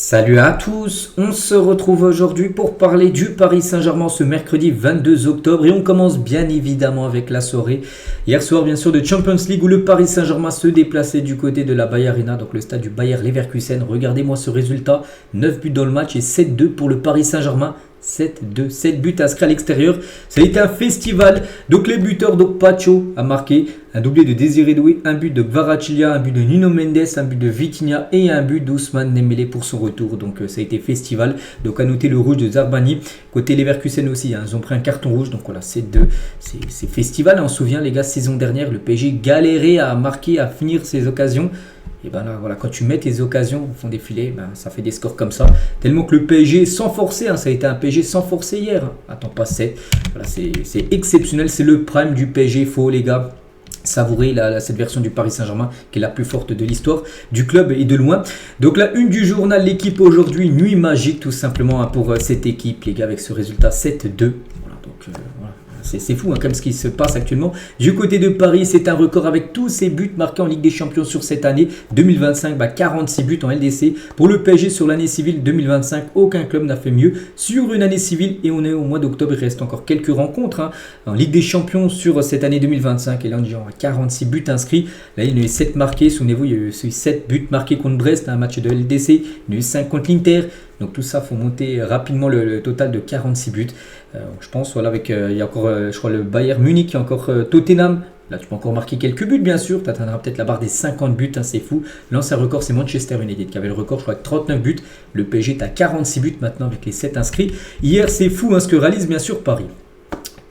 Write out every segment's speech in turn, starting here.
Salut à tous, on se retrouve aujourd'hui pour parler du Paris Saint-Germain ce mercredi 22 octobre et on commence bien évidemment avec la soirée. Hier soir bien sûr de Champions League où le Paris Saint-Germain se déplaçait du côté de la Bayer Arena, donc le stade du Bayer Leverkusen. Regardez-moi ce résultat, 9 buts dans le match et 7-2 pour le Paris Saint-Germain. 7 buts inscrits à l'extérieur. Ça a été un festival. Donc les buteurs, donc Pacho a marqué un doublé de Désiré Doué, un but de Kvaratskhelia, un but de Nuno Mendes, un but de Vitinha et un but d'Ousmane Dembélé pour son retour. Donc ça a été festival. Donc à noter le rouge de Zarbani. Côté Leverkusen aussi, ils ont pris un carton rouge. Donc voilà, c'est festival. On se souvient les gars, saison dernière, le PSG galérait à marquer, à finir ses occasions. Et ben là, voilà, quand tu mets tes occasions au fond défilé, ça fait des scores comme ça. Tellement que le PSG sans forcer, ça a été un PSG sans forcer hier. Attends, pas 7. Voilà, c'est exceptionnel, c'est le prime du PSG. Il faut les gars savourer cette version du Paris Saint-Germain qui est la plus forte de l'histoire du club et de loin. Donc la une du journal, l'équipe aujourd'hui, nuit magique tout simplement pour cette équipe les gars avec ce résultat 7-2. Voilà, donc voilà. C'est fou comme ce qui se passe actuellement. Du côté de Paris, c'est un record avec tous ses buts marqués en Ligue des Champions sur cette année 2025. 46 buts en LDC. Pour le PSG sur l'année civile 2025, aucun club n'a fait mieux sur une année civile. Et on est au mois d'octobre, il reste encore quelques rencontres en Ligue des Champions sur cette année 2025. Et là, on est à 46 buts inscrits. Là, il y en a eu 7 marqués. Souvenez-vous, il y a eu 7 buts marqués contre Brest, un match de LDC. Il y en a eu 5 contre l'Inter. Donc tout ça, il faut monter rapidement le total de 46 buts. Je pense, voilà, avec il y a encore, je crois, le Bayern Munich, il y a encore Tottenham. Là, tu peux encore marquer quelques buts, bien sûr. Tu atteindras peut-être la barre des 50 buts, c'est fou. L'ancien record, c'est Manchester United qui avait le record, je crois, avec 39 buts. Le PSG est à 46 buts maintenant avec les 7 inscrits. Hier, c'est fou ce que réalise, bien sûr, Paris.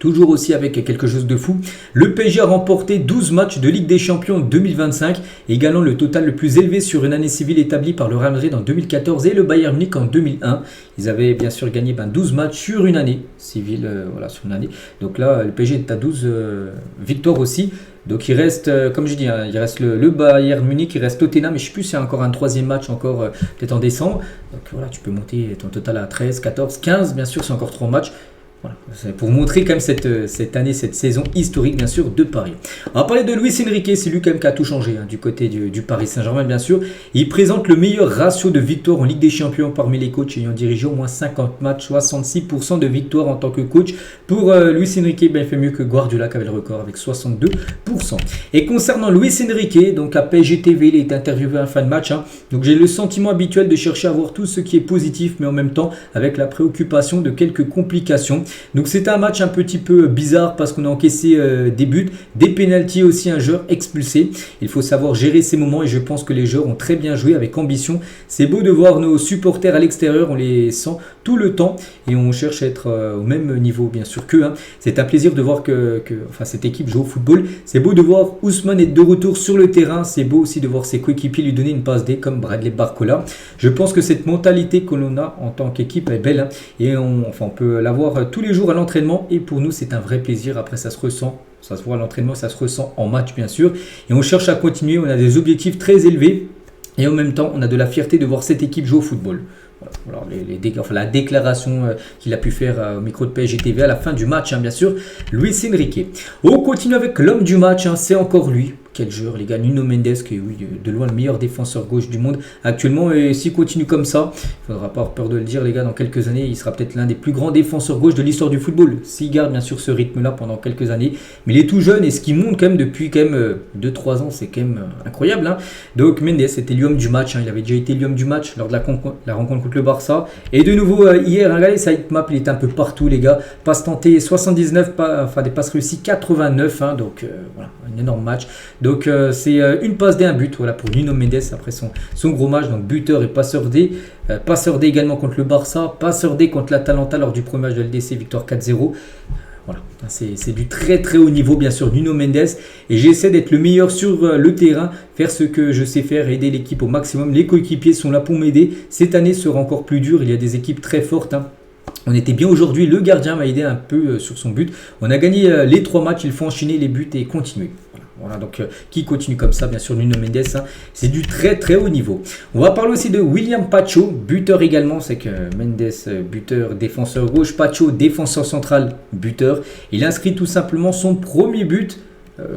Toujours aussi avec quelque chose de fou. Le PSG a remporté 12 matchs de Ligue des Champions 2025, égalant le total le plus élevé sur une année civile établie par le Real Madrid en 2014 et le Bayern Munich en 2001. Ils avaient bien sûr gagné 12 matchs sur une année civile. Voilà, sur une année. Donc là, le PSG est à 12 victoires aussi. Donc il reste, comme je dis, il reste le Bayern Munich, il reste Tottenham, mais je ne sais plus s'il y a encore un troisième match, encore peut-être en décembre. Donc voilà, tu peux monter ton total à 13, 14, 15, bien sûr, c'est encore 3 matchs. Voilà, c'est pour montrer quand même cette année, cette saison historique bien sûr de Paris. On va parler de Luis Enrique, c'est lui quand même qui a tout changé du côté du Paris Saint-Germain bien sûr. Il présente le meilleur ratio de victoires en Ligue des Champions parmi les coachs ayant dirigé au moins 50 matchs, 66% de victoires en tant que coach. Pour Luis Enrique, il fait mieux que Guardiola qui avait le record avec 62%. Et concernant Luis Enrique, donc à PSG TV, il est interviewé à la fin de match. Donc j'ai le sentiment habituel de chercher à voir tout ce qui est positif, mais en même temps avec la préoccupation de quelques complications. Donc c'était un match un petit peu bizarre parce qu'on a encaissé des buts, des pénaltys aussi, un joueur expulsé. Il faut savoir gérer ces moments et je pense que les joueurs ont très bien joué avec ambition. C'est beau de voir nos supporters à l'extérieur, on les sent tout le temps et on cherche à être au même niveau bien sûr qu'eux. C'est un plaisir de voir que cette équipe joue au football. C'est beau de voir Ousmane être de retour sur le terrain. C'est beau aussi de voir ses coéquipiers lui donner une passe D comme Bradley Barcola. Je pense que cette mentalité que l'on a en tant qu'équipe est belle et on peut l'avoir tous les jours à l'entraînement et pour nous c'est un vrai plaisir. Après ça se ressent, ça se voit à l'entraînement, ça se ressent en match bien sûr et on cherche à continuer, on a des objectifs très élevés et en même temps on a de la fierté de voir cette équipe jouer au football. Voilà, la déclaration qu'il a pu faire au micro de PSG TV à la fin du match bien sûr, Luis Enrique. On continue avec l'homme du match, c'est encore lui. Quel joueur les gars, Nuno Mendes qui est de loin le meilleur défenseur gauche du monde actuellement et s'il continue comme ça, il ne faudra pas avoir peur de le dire les gars, dans quelques années il sera peut-être l'un des plus grands défenseurs gauche de l'histoire du football s'il garde bien sûr ce rythme là pendant quelques années, mais il est tout jeune et ce qu'il monte quand même depuis quand même 2-3 ans c'est quand même incroyable. Donc Mendes était l'homme du match, il avait déjà été l'homme du match lors de la rencontre contre le Barça et de nouveau hier, regardez sa hitmap, il était un peu partout les gars, passes tentées 79, des passes réussies 89, donc voilà, un énorme match. Donc c'est une passe D, un but pour Nuno Mendes après son gros match. Donc buteur et passeur D. Passeur D également contre le Barça. Passeur D contre l'Atalanta lors du premier match de LDC, victoire 4-0. Voilà, c'est du très très haut niveau bien sûr Nuno Mendes. Et j'essaie d'être le meilleur sur le terrain, faire ce que je sais faire, aider l'équipe au maximum. Les coéquipiers sont là pour m'aider. Cette année sera encore plus dure, il y a des équipes très fortes. On était bien aujourd'hui, le gardien m'a aidé un peu sur son but. On a gagné les 3 matchs, il faut enchaîner les buts et continuer. Voilà, donc qui continue comme ça, bien sûr, Nuno Mendes, c'est du très très haut niveau. On va parler aussi de William Pacho, buteur également, c'est que Mendes, buteur, défenseur gauche, Pacho, défenseur central, buteur. Il inscrit tout simplement son premier but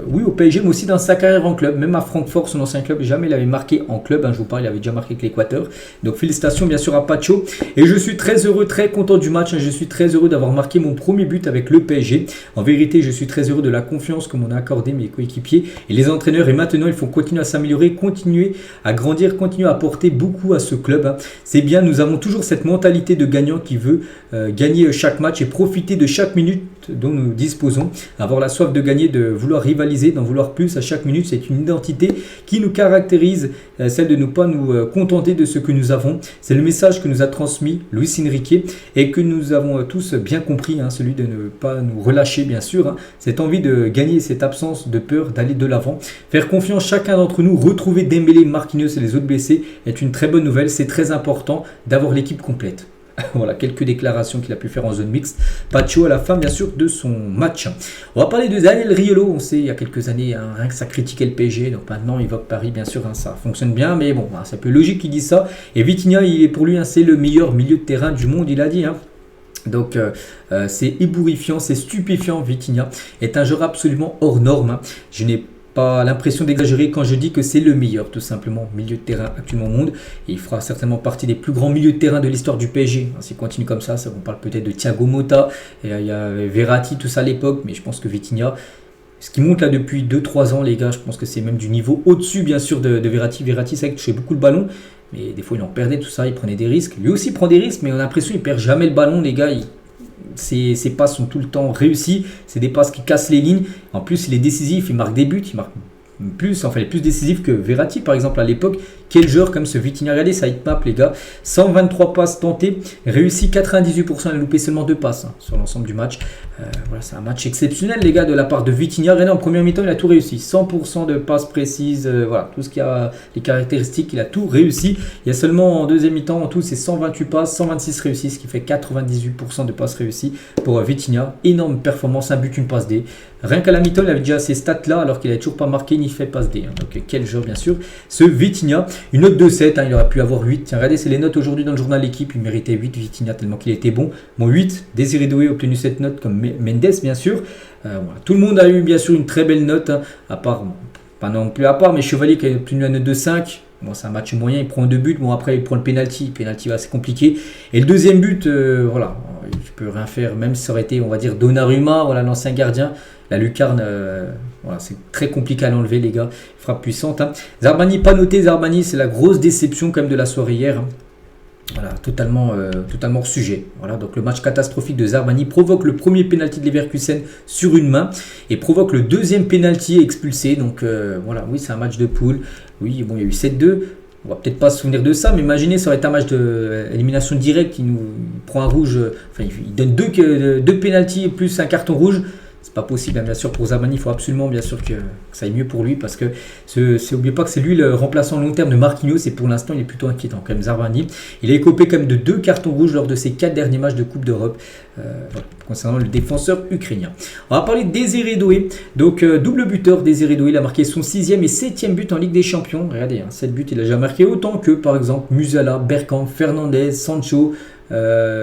oui, au PSG, mais aussi dans sa carrière en club. Même à Francfort, son ancien club, jamais il avait marqué en club. Je vous parle, il avait déjà marqué avec l'Équateur. Donc félicitations bien sûr à Pacho. Et je suis très heureux, très content du match. Je suis très heureux d'avoir marqué mon premier but avec le PSG. En vérité, je suis très heureux de la confiance que m'ont accordé mes coéquipiers et les entraîneurs. Et maintenant, il faut continuer à s'améliorer, continuer à grandir, continuer à apporter beaucoup à ce club. C'est bien, nous avons toujours cette mentalité de gagnant qui veut gagner chaque match et profiter de chaque minute dont nous disposons. Avoir la soif de gagner, de vouloir rivaliser, d'en vouloir plus à chaque minute, c'est une identité qui nous caractérise, celle de ne pas nous contenter de ce que nous avons. C'est le message que nous a transmis Luis Enrique et que nous avons tous bien compris, celui de ne pas nous relâcher bien sûr, cette envie de gagner, cette absence de peur d'aller de l'avant. Faire confiance chacun d'entre nous, retrouver Dembélé, Marquinhos et les autres blessés est une très bonne nouvelle. C'est très important d'avoir l'équipe complète. Voilà quelques déclarations qu'il a pu faire en zone mixte. Pacho à la fin bien sûr de son match. On va parler de Daniel Riolo. On sait il y a quelques années rien que ça critiquait le PSG. Donc maintenant il évoque Paris bien sûr. Ça fonctionne bien. Mais bon c'est un peu logique qu'il dise ça. Et Vitinha pour lui c'est le meilleur milieu de terrain du monde. Il a dit. Donc c'est ébourifiant, c'est stupéfiant. Vitinha est un joueur absolument hors norme. Je n'ai pas l'impression d'exagérer quand je dis que c'est le meilleur tout simplement milieu de terrain actuellement au monde et il fera certainement partie des plus grands milieux de terrain de l'histoire du PSG. S'il continue comme ça, on parle peut-être de Thiago Motta, et il y a Verratti, tout ça à l'époque, mais je pense que Vitinha, ce qui monte là depuis 2-3 ans les gars, je pense que c'est même du niveau au-dessus bien sûr de Verratti. Verratti c'est vrai qu'il touchait beaucoup le ballon, mais des fois il en perdait tout ça, il prenait des risques. Lui aussi prend des risques, mais on a l'impression qu'il perd jamais le ballon les gars. Ses passes sont tout le temps réussies, c'est des passes qui cassent les lignes. En plus, il est décisif, il marque des buts, il marque plus, il est plus décisif que Verratti par exemple à l'époque. Quel joueur comme ce Vitinha, regardez sa hitmap les gars, 123 passes tentées, réussi 98%, il a loupé seulement 2 passes sur l'ensemble du match. Voilà, c'est un match exceptionnel les gars de la part de Vitinha. Regardez, en première mi-temps il a tout réussi, 100% de passes précises, voilà, tout ce qui a les caractéristiques, il a tout réussi. Il y a seulement en deuxième mi-temps en tout c'est 128 passes, 126 réussies, ce qui fait 98% de passes réussies pour Vitinha. Énorme performance, un but, une passe D. Rien qu'à la mi-temps il avait déjà ces stats là alors qu'il n'avait toujours pas marqué ni fait passe D. Donc quel joueur bien sûr, ce Vitinha. Une note de 7, il aurait pu avoir 8. Tiens, regardez, c'est les notes aujourd'hui dans le journal L'équipe. Il méritait 8, Vitinha, tellement qu'il était bon. Bon, 8, Désiré Doué a obtenu cette note, comme Mendes, bien sûr. Voilà. Tout le monde a eu, bien sûr, une très belle note, à part, pas non plus à part, mais Chevalier qui a obtenu la note de 5. Bon, c'est un match moyen, il prend 2 buts. Bon, après, il prend le penalty. Penalty, assez compliqué. Et le deuxième but, voilà, il ne peut rien faire, même si ça aurait été, on va dire, Donnarumma, voilà, l'ancien gardien. La lucarne, voilà, c'est très compliqué à l'enlever, les gars. Frappe puissante. Zarbani, pas noté. Zarbani, c'est la grosse déception quand même de la soirée hier. Voilà, totalement hors sujet. Voilà, donc le match catastrophique de Zarbani provoque le premier pénalty de Leverkusen sur une main et provoque le deuxième pénalty expulsé. Donc voilà, oui, c'est un match de poule. Oui, bon, il y a eu 7-2. On va peut-être pas se souvenir de ça, mais imaginez, ça aurait été un match d'élimination directe. Il prend un rouge, enfin, il donne deux pénaltys plus un carton rouge. C'est pas possible, bien sûr, pour Zarbani. Il faut absolument, bien sûr, que ça aille mieux pour lui parce que n'oubliez pas que c'est lui le remplaçant long terme de Marquinhos et pour l'instant, il est plutôt inquiétant quand même, Zarbani. Il a écopé quand même de 2 cartons rouges lors de ses 4 derniers matchs de Coupe d'Europe concernant le défenseur ukrainien. On va parler de Désiré Doué. Donc, double buteur, Désiré Doué. Il a marqué son 6e et 7e but en Ligue des Champions. Regardez, 7 buts, il a déjà marqué autant que, par exemple, Musiala, Bergkamp, Fernandez, Sancho,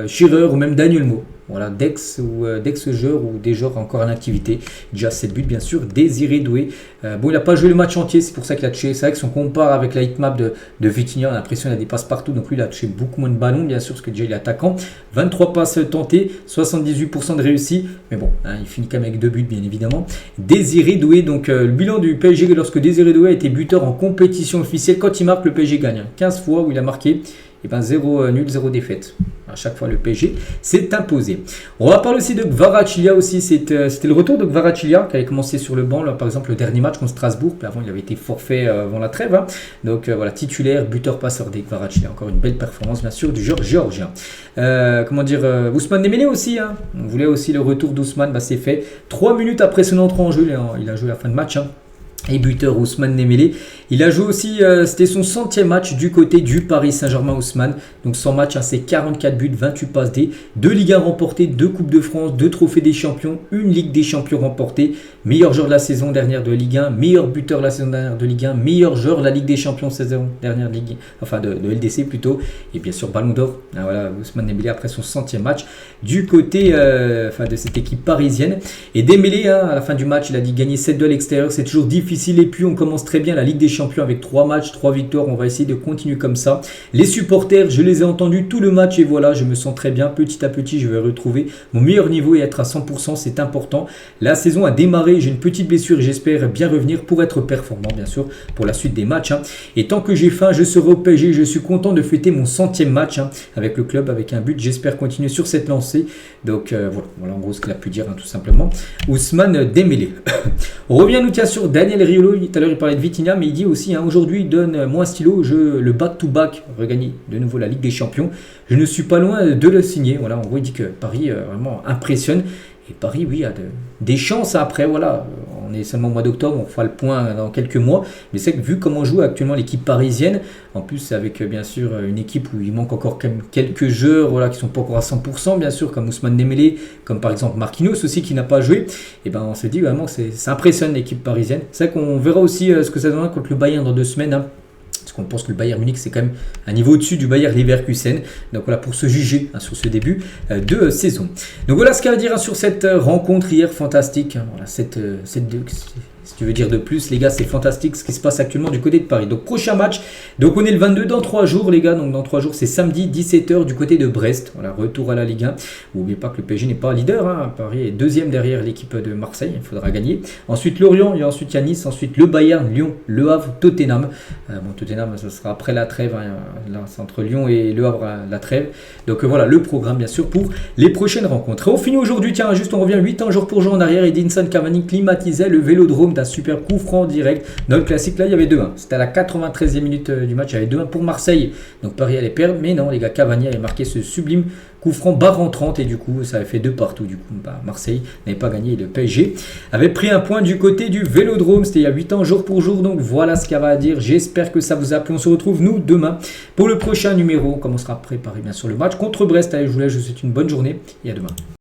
Schürrle ou même Daniel Mo. Voilà, d'ex-joueurs ou des joueurs encore en activité. Déjà 7 buts, bien sûr. Désiré Doué. Bon, il n'a pas joué le match entier, c'est pour ça qu'il a touché. C'est vrai que si on compare avec la hitmap de Vitinha, on a l'impression qu'il a des passes partout. Donc lui, il a touché beaucoup moins de ballons, bien sûr, parce que déjà il est attaquant. 23 passes tentées, 78% de réussite. Mais bon, il finit quand même avec 2 buts, bien évidemment. Désiré Doué, donc le bilan du PSG lorsque Désiré Doué a été buteur en compétition officielle. Quand il marque, le PSG gagne. 15 fois où il a marqué. Et ben 0 nul, 0 défaite. À chaque fois, le PSG s'est imposé. On va parler aussi de Kvaratskhelia aussi. C'était le retour de Kvaratskhelia qui avait commencé sur le banc. Là, par exemple, le dernier match contre Strasbourg. Puis avant, il avait été forfait avant la trêve. Donc voilà, titulaire, buteur, passeur des Kvaratskhelia. Encore une belle performance, bien sûr, du joueur géorgien. Ousmane Dembélé aussi. On voulait aussi le retour d'Ousmane. C'est fait. 3 minutes après son entrée en jeu, il a joué la fin de match. et buteur Ousmane Dembélé. Il a joué aussi, c'était son 100e match du côté du Paris Saint-Germain Ousmane. Donc 100 matchs, hein, c'est 44 buts, 28 passes D, 2 Ligue 1 remportées, 2 Coupes de France, 2 Trophées des Champions, une Ligue des Champions remportée, meilleur joueur de la saison dernière de Ligue 1, meilleur buteur de la saison dernière de Ligue 1, meilleur joueur de la Ligue des Champions saison dernière de Ligue, enfin de LDC plutôt, et bien sûr Ballon d'Or. Ah, voilà, Ousmane Dembélé après son 100e match du côté de cette équipe parisienne. Et Dembélé, hein, à la fin du match, il a dit gagner 7-2 à l'extérieur, c'est toujours difficile et puis on commence très bien la Ligue des Champions avec 3 matchs, 3 victoires, on va essayer de continuer comme ça. Les supporters, je les ai entendus tout le match et voilà, je me sens très bien, petit à petit je vais retrouver mon meilleur niveau et être à 100%, c'est important. La saison a démarré, j'ai une petite blessure et j'espère bien revenir pour être performant bien sûr pour la suite des matchs, hein. Et tant que j'ai faim, je serai au PSG, je suis content de fêter mon 100e match, hein, avec le club, avec un but, j'espère continuer sur cette lancée. Donc voilà en gros ce qu'il a pu dire, hein, tout simplement. Ousmane Dembélé. On revient nous tiens sur Daniel Riolo, tout à l'heure il parlait de Vitinha, mais il dit aussi, hein, aujourd'hui donne-moi un stylo, le back-to-back, regagner de nouveau la Ligue des Champions. Je ne suis pas loin de le signer. Voilà, en gros il dit que Paris vraiment impressionne. Et Paris, oui, a des chances après, voilà. On est seulement au mois d'octobre, on fera le point dans quelques mois. Mais c'est que vu comment joue actuellement l'équipe parisienne, en plus avec bien sûr une équipe où il manque encore quand même quelques joueurs, voilà, qui ne sont pas encore à 100%, bien sûr, comme Ousmane Dembélé, comme par exemple Marquinhos aussi qui n'a pas joué. Et ben on se dit vraiment que ça impressionne l'équipe parisienne. C'est vrai qu'on verra aussi ce que ça donnera contre le Bayern dans 2 semaines, hein. Parce qu'on pense que le Bayern Munich c'est quand même un niveau au-dessus du Bayer Leverkusen. Donc voilà pour se juger, hein, sur ce début de saison. Donc voilà ce qu'il y a à dire, hein, sur cette rencontre hier fantastique, hein. Voilà, si tu veux dire de plus, les gars, c'est fantastique ce qui se passe actuellement du côté de Paris. Donc prochain match, donc on est le 22 dans 3 jours les gars, donc dans 3 jours c'est samedi 17h du côté de Brest. Voilà, retour à la Ligue 1. N'oubliez pas que le PSG n'est pas leader, hein. Paris est 2e derrière l'équipe de Marseille, il faudra gagner. Ensuite Lorient, et ensuite il y a Nice, ensuite le Bayern, Lyon, Le Havre, Tottenham. Bon, Tottenham ça sera après la trêve, hein. Là c'est entre Lyon et Le Havre la trêve. Donc voilà le programme bien sûr pour les prochaines rencontres. Et on finit aujourd'hui, tiens juste on revient 8 ans jour pour jour en arrière. Edinson Cavani climatisait le Vélodrome d'un super coup franc direct. Dans le classique là il y avait 2-1. C'était à la 93e minute du match, il y avait 2-1 pour Marseille. Donc Paris allait perdre, mais non les gars, Cavani avait marqué ce sublime coup franc barre en 30 et du coup ça avait fait 2 partout. Du coup Marseille n'avait pas gagné et le PSG avait pris un point du côté du Vélodrome. C'était il y a 8 ans jour pour jour. Donc voilà ce qu'il y avait à dire. J'espère que ça vous a plu. On se retrouve nous demain pour le prochain numéro. On commencera à préparer bien sûr le match contre Brest. Allez, je vous laisse, je vous souhaite une bonne journée et à demain.